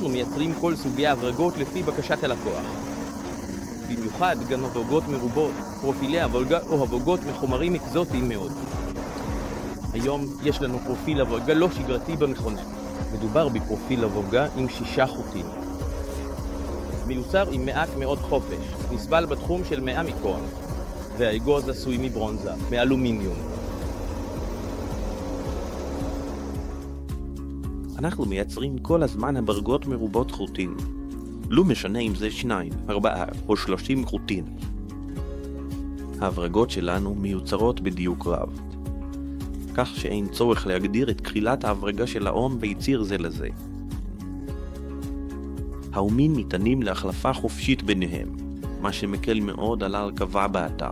אנחנו מייצרים כל סוגי ההברגות לפי בקשת הלקוח. במיוחד גם הברגות מרובות, פרופילי הברגה או הברגות מחומרים אקזוטיים מאוד. היום יש לנו פרופיל הברגה לא שגרתי במכונה. מדובר בפרופיל הברגה עם 6 חוטים. מיוצר עם מעט מאוד חופש, נסבל בתחום של 100 מיקרון, והאגוז עשוי מברונזה, מאלומיניום. אנחנו מייצרים כל הזמן הברגות מרובות חוטין. לא משנה אם זה 2, 4 או 30 חוטין. ההברגות שלנו מיוצרות בדיוק רב, כך שאין צורך להגדיר את כחילת ההברגה של האום ויציר זה לזה. האומים ניתנים להחלפה חופשית ביניהם, מה שמקל מאוד על ההרכבה באתר.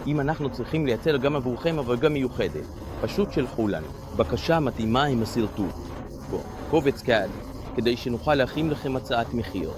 אם אנחנו צריכים לייצר גם עבורכם הברגה מיוחדת, פשוט שלחו לנו. בקשה מתאימה עם הסרטוט. בוא, קובץ קד, כדי שנוכל להכין לכם הצעת מחיר.